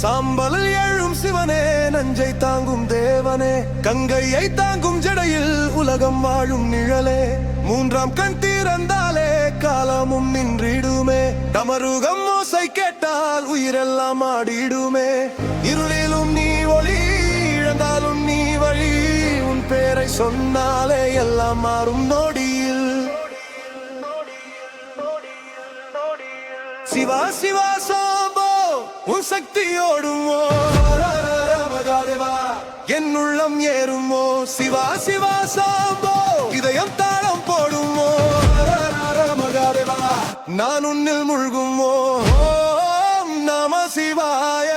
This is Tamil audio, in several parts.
சாம்பலில் எழும் சிவனே, நஞ்சை தாங்கும் தேவனே, கங்கையை தாங்கும் ஜடையில் உலகம் வாழும் நிழலே, மூன்றாம் கண் திறந்தாலே காலமும் நின்றிடுமே, டமருகம் ஓசை கேட்டால் உயிரெல்லாம் ஆடிடுமே, இருளிலும் நீ ஒளி, இழந்தாலும் நீ வழி, உன் பேரை சொன்னாலே எல்லாம் மாறும் நொடியில். சிவா சிவா சாம்போ, உன் சக்தியோடுமோ என் உள்ளம் ஏறுமோ, சிவா சிவா சாம்போ இதயம் தாளம் போடுமோ, நான் உன்னில் முழுகுமோ, ஓம் நம சிவாய.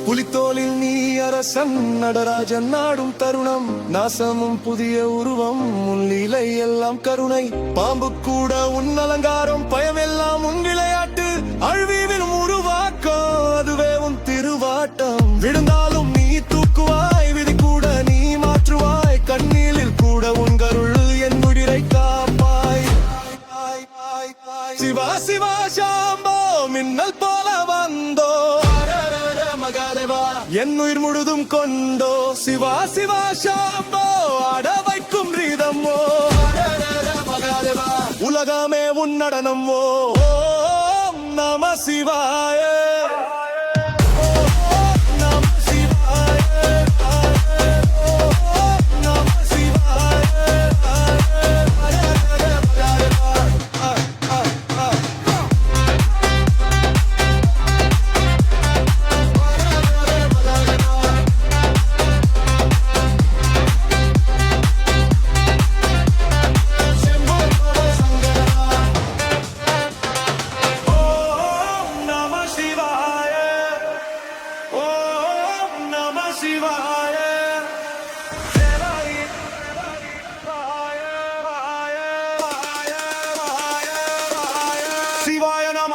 புலித்தோலில் நீ அரசன், நடராஜன் நாடும் தருணம், நாசமும் புதிய உருவம், உன் லீலை எல்லாம் கருணை, பாம்பு கூட உன் அலங்காரம், பயமெல்லாம் உன் விளையாட்டு, அழிவிலும் உருவாக்கம், அதுவே உன் திருவாட்டம், விழுந்தாலும் நீ தூக்குவாய், விதி கூட நீ மாற்றுவாய், கண்ணீரில் கூட உன் கருள் என் உயிரை காப்பாய். சிவா சிவா சாம்போ, மின்னல் போல வந்தோ என் உயிர் முழுதும் கொண்டோ, சிவா சிவா சாம்போ ஆட வைக்கும் ரீதமோ, உலகமே உன் நடனமோ, ஓம் நம சிவாய. சிவாய நம.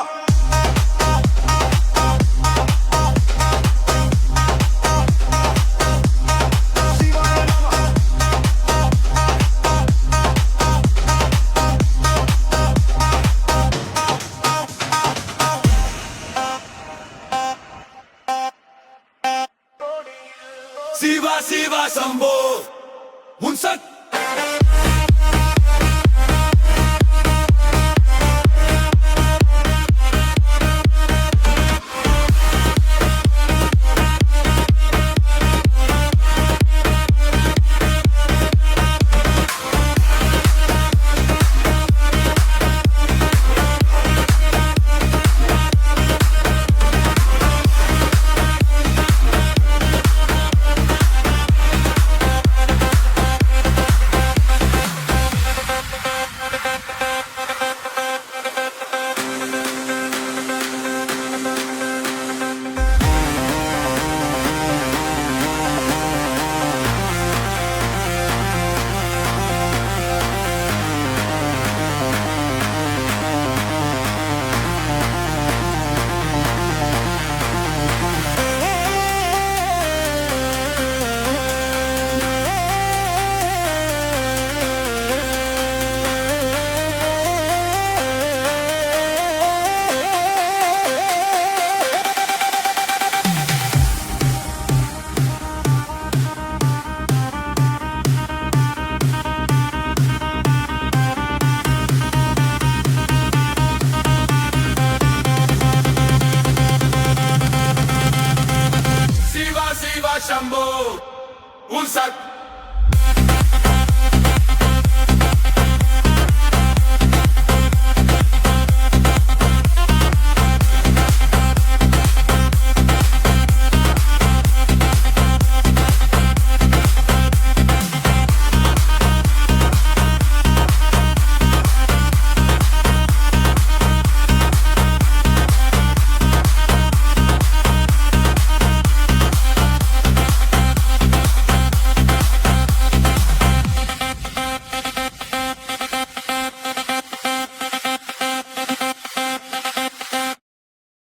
சிவா சிவா சம்போ உன் சத். Shambho, un sac.